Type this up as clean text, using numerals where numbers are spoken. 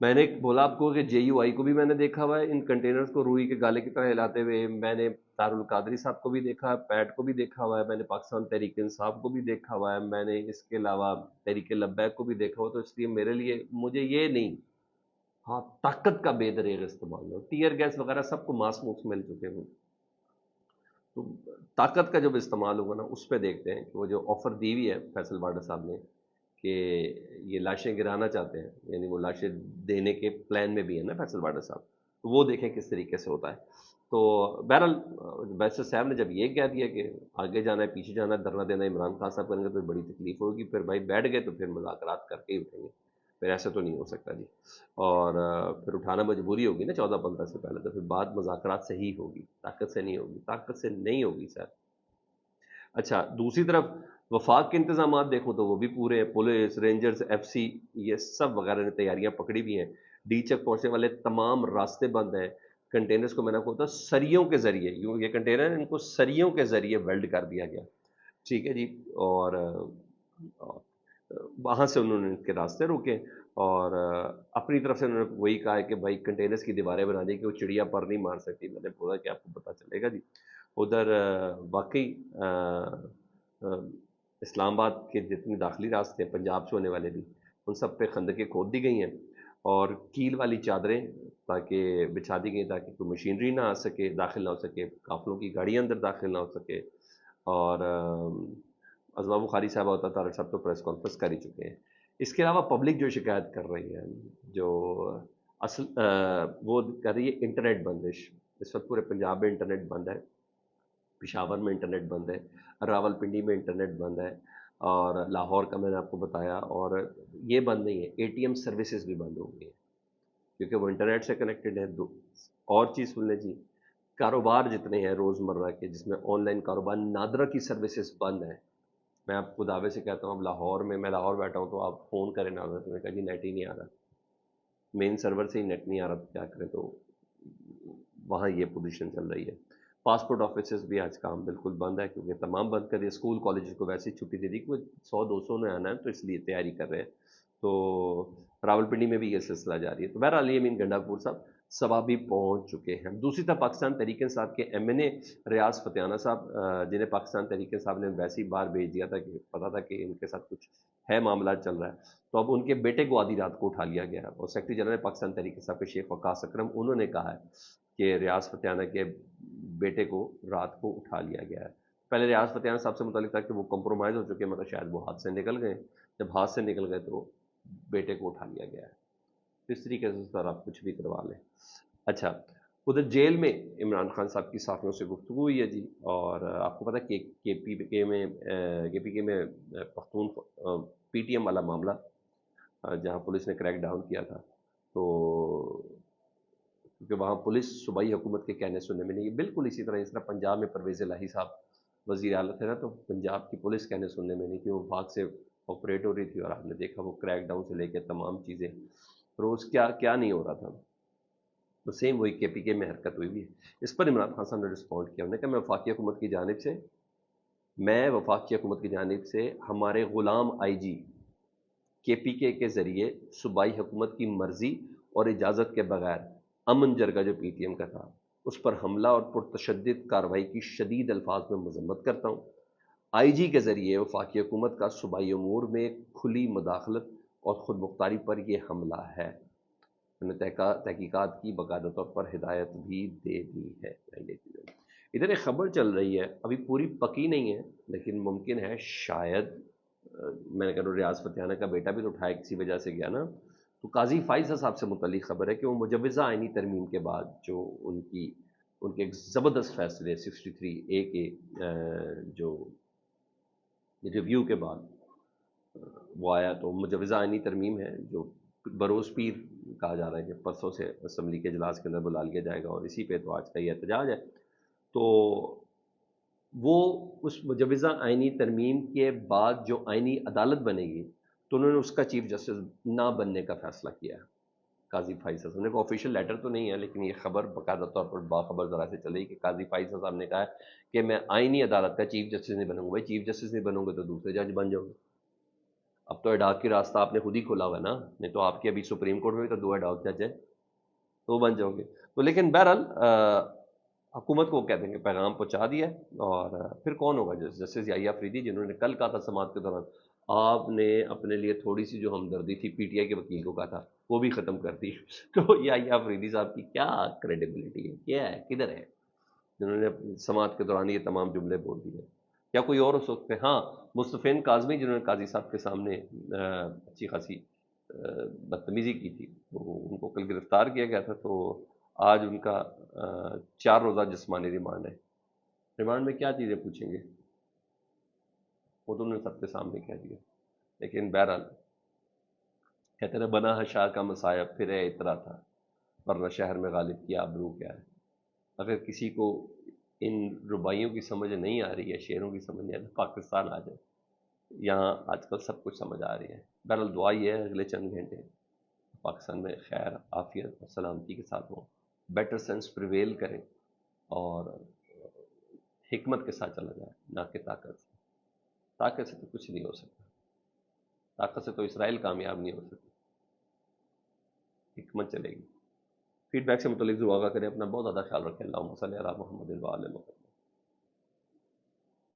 میں نے بولا آپ کو کہ جے یو آئی کو بھی میں نے دیکھا ہوا ہے ان کنٹینرز کو روئی کے گالے کی طرح ہلاتے ہوئے، میں نے دارالقادری صاحب کو بھی دیکھا ہے، پیٹ کو بھی دیکھا ہوا ہے، میں نے پاکستان تحریک انصاف کو بھی دیکھا ہوا ہے، میں نے اس کے علاوہ تحریک لبیک کو بھی دیکھا ہوا، تو اس لیے میرے لیے مجھے یہ نہیں، ہاں طاقت کا بے دریغ استعمال ہو، ٹیئر گیس وغیرہ سب کو ماس موس مل چکے ہوں، تو طاقت کا جب استعمال ہوگا نا اس پہ دیکھتے ہیں کہ وہ جو آفر دی ہوئی ہے فیصل بارڈر صاحب نے کہ یہ لاشیں گرانا چاہتے ہیں، یعنی وہ لاشیں دینے کے پلان میں بھی ہے نا فیصل بارڈر صاحب، تو وہ دیکھیں کس طریقے سے ہوتا ہے۔ تو بہرحال بیرسٹر صاحب نے جب یہ کہہ دیا کہ آگے جانا ہے پیچھے جانا ہے دھرنا دینا ہے عمران خان صاحب کریں گے تو بڑی تکلیف ہوگی، پھر بھائی بیٹھ گئے تو پھر مذاکرات کر کے ہی اٹھیں گے، پھر ایسے تو نہیں ہو سکتا جی، اور پھر اٹھانا مجبوری ہوگی نا 14-15 سے پہلے، تو پھر بات مذاکرات سے ہی ہوگی، طاقت سے نہیں ہوگی، طاقت سے نہیں ہوگی سر۔ اچھا دوسری طرف وفاق کے انتظامات دیکھو تو وہ بھی پورے ہیں، پولیس رینجرز ایف سی یہ سب وغیرہ نے تیاریاں پکڑی بھی ہیں، ڈی چیک پہنچنے والے تمام راستے بند ہیں، کنٹینرز کو میں نے آپ کو بتا سریوں کے ذریعے یہ کنٹینر ان کو سریوں کے ذریعے ویلڈ کر دیا گیا، ٹھیک ہے جی، اور وہاں سے انہوں نے ان کے راستے روکے، اور اپنی طرف سے انہوں نے وہی کہا ہے کہ بھائی کنٹینرز کی دیواریں بنا دی کہ وہ چڑیا پر نہیں مار سکتی، میں نے بولا کہ آپ کو پتہ چلے گا جی ادھر واقعی آ، اسلام آباد کے جتنے داخلی راستے ہیں پنجاب سے ہونے والے بھی ان سب پہ خندقیں کھود دی گئی ہیں، اور کیل والی چادریں تاکہ بچھا دی گئی تاکہ کوئی مشینری نہ آ سکے داخل نہ ہو سکے، قافلوں کی گاڑیاں اندر داخل نہ ہو سکے، اور ازوا بخاری صاحب ہوتا طارق صاحب تو پریس کانفرنس کر ہی چکے ہیں۔ اس کے علاوہ پبلک جو شکایت کر رہی ہے جو اصل وہ کر رہی ہے انٹرنیٹ بندش، اس وقت پورے پنجاب میں انٹرنیٹ بند ہے، پشاور میں انٹرنیٹ بند ہے، راول پنڈی میں انٹرنیٹ بند ہے، اور لاہور کا میں نے آپ کو بتایا، اور یہ بند نہیں ہے اے ٹی ایم سروسز بھی بند ہو گئی ہیں کیونکہ وہ انٹرنیٹ سے کنیکٹڈ ہے۔ اور چیز سن لیں جی، کاروبار جتنے ہیں روزمرہ کے جس میں آن لائن کاروبار نادرا کی سروسز بند ہیں، میں آپ کو دعوے سے کہتا ہوں اب لاہور میں لاہور بیٹھا ہوں تو آپ فون کریں نادرا تو میں کہا جی نیٹ ہی نہیں آ رہا، مین سرور سے ہی نیٹ نہیں آ رہا تو کیا کریں، تو وہاں یہ پوزیشن چل رہی ہے۔ پاسپورٹ آفیسز بھی آج کام بالکل بند ہے کیونکہ تمام بند کر دیے، اسکول کالجز کو ویسے ہی چھٹی دے دی کہ وہ 100-200 نے آنا ہے تو اس لیے تیاری کر رہے ہیں، تو راول پنڈی میں بھی یہ سلسلہ جاری ہے۔ تو بہرحال یہ امین گنڈا پور صاحب سبا بھی پہنچ چکے ہیں۔ دوسری طرف پاکستان تحریک انصاف کے ایم این اے ریاض فتیانہ صاحب جنہیں پاکستان تحریک انصاف نے ویسی بار بھیج دیا تھا کہ پتا تھا کہ ان کے ساتھ کچھ ہے معاملات چل رہا ہے، تو اب ان کے بیٹے کو آدھی رات کو اٹھا لیا گیا ہے، اور سیکرٹری جنرل پاکستان تحریک انصاف کے شیخ وقاص اکرم انہوں نے کہا ہے کہ ریاض فتیانہ کے بیٹے کو رات کو اٹھا لیا گیا ہے۔ پہلے ریاض فتیانہ صاحب سے متعلق تھا کہ وہ کمپرومائز ہو چکے، مگر شاید وہ ہاتھ سے نکل گئے، جب ہاتھ سے نکل گئے تو بیٹے کو اٹھا لیا گیا ہے، اس طریقے سے سر آپ کچھ بھی کروا لیں۔ اچھا ادھر جیل میں عمران خان صاحب کی صحافیوں سے گفتگو ہوئی ہے جی، اور آپ کو پتا کہ کے پی کے میں پختون پی ٹی ایم والا معاملہ جہاں پولیس نے کریک ڈاؤن کیا تھا، تو کیونکہ وہاں پولیس صوبائی حکومت کے کہنے سننے میں نہیں ہے، بالکل اسی طرح پنجاب میں پرویز الہی صاحب وزیر اعلیٰ تھے نا تو پنجاب کی پولیس کہنے سننے میں نہیں کہ وہ بھاگ سے آپریٹ ہو رہی تھی، اور آپ نے دیکھا وہ کریک ڈاؤن سے لے کے تمام چیزیں روز کیا کیا نہیں ہو رہا تھا، تو سیم وہی کے پی کے میں حرکت ہوئی بھی ہے۔ اس پر عمران خان صاحب نے رسپونڈ کیا، انہوں نے کہا میں وفاقی حکومت کی جانب سے ہمارے غلام آئی جی کے پی کے ذریعے صوبائی حکومت کی مرضی اور اجازت کے بغیر امن جرگہ جو پی ٹی ایم کا تھا اس پر حملہ اور پرتشدد کارروائی کی شدید الفاظ میں مذمت کرتا ہوں۔ آئی جی کے ذریعے وفاقی حکومت کا صوبائی امور میں کھلی مداخلت اور خود مختاری پر یہ حملہ ہے، انہوں نے تحقیقات کی باقاعدہ طور پر ہدایت بھی دے دی ہے۔ ادھر ایک خبر چل رہی ہے ابھی پوری پکی نہیں ہے لیکن ممکن ہے شاید میں نے کہا ریاض فتیانہ کا بیٹا بھی تو اٹھایا کسی وجہ سے گیا نا، تو قاضی فائز صاحب سے متعلق خبر ہے کہ وہ مجوزہ آئینی ترمیم کے بعد جو ان کے ایک زبردست فیصلے 63A کے جو ریویو کے بعد وہ آیا، تو مجوزہ آئینی ترمیم ہے جو بروز پیر کہا جا رہا ہے کہ پرسوں سے اسمبلی کے اجلاس کے اندر بلا لیا جائے گا، اور اسی پہ تو آج کا یہ احتجاج ہے۔ تو وہ اس مجوزہ آئینی ترمیم کے بعد جو آئینی عدالت بنے گی تو انہوں نے اس کا چیف جسٹس نہ بننے کا فیصلہ کیا ہے قاضی فائز صاحب نے، وہ آفیشیل لیٹر تو نہیں ہے لیکن یہ خبر باقاعدہ طور پر باخبر ذرا سے چلی کہ قاضی فائز صاحب نے کہا ہے کہ میں آئینی عدالت کا چیف جسٹس نہیں بنوں گا۔ بھائی چیف جسٹس نہیں بنوں گے تو دوسرے جج بن جاؤ گے، اب تو ایڈاک کی راستہ آپ نے خود ہی کھولا ہوا ہے نا، نہیں تو آپ کے ابھی سپریم کورٹ میں بھی تو 2 ایڈاک جج ہیں، تو بن جاؤ گے. تو لیکن بہرحال حکومت کو کہہ دیں گے پیغام پہنچا دیا ہے. اور پھر کون ہوگا؟ جسٹس یحییٰ افریدی، جنہوں نے کل کہا تھا سماعت کے دوران آپ نے اپنے لیے تھوڑی سی جو ہمدردی تھی پی ٹی آئی کے وکیل کو کہا تھا وہ بھی ختم کر دی. تو یحییٰ افریدی صاحب کی کیا کریڈیبلٹی ہے، کیا ہے، کدھر ہے، جنہوں نے اپنی سماعت کے دوران یہ تمام جملے بول دیے؟ یا کوئی اور ہو سکتے ہیں؟ ہاں، مصطفین کاظمی، جنہوں نے قاضی صاحب کے سامنے اچھی خاصی بدتمیزی کی تھی، تو ان کو کل گرفتار کیا گیا تھا. تو آج ان کا 4 روزہ جسمانی ریمانڈ ہے. ریمانڈ میں کیا چیزیں پوچھیں گے وہ تو انہوں نے سب کے سامنے کہہ دیا. لیکن بہرحال کہتے ہیں بنا ہے شاہ کا مسایہ پھر ہے اترا تھا، ورنہ شہر میں غالب کی آبرو کیا ہے. اگر کسی کو ان ربائیوں کی سمجھ نہیں آ رہی ہے، شعروں کی سمجھ نہیں آ رہی، پاکستان آ جائے، یہاں آج کل سب کچھ سمجھ آ رہی ہے. بہرحال دعا یہ ہے اگلے چند گھنٹے پاکستان میں خیر، عافیت اور سلامتی کے ساتھ ہوں، بیٹر سینس پریویل کریں، اور حکمت کے ساتھ چلا جائے، نہ کہ طاقت سے. طاقت سے تو کچھ نہیں ہو سکتا، طاقت سے تو اسرائیل کامیاب نہیں ہو سکتی، حکمت چلے گی. فیڈ بیک سے متعلق دعا کریں، اپنا بہت زیادہ خیال رکھیں. اللہم صلی علی محمد و آل محمد.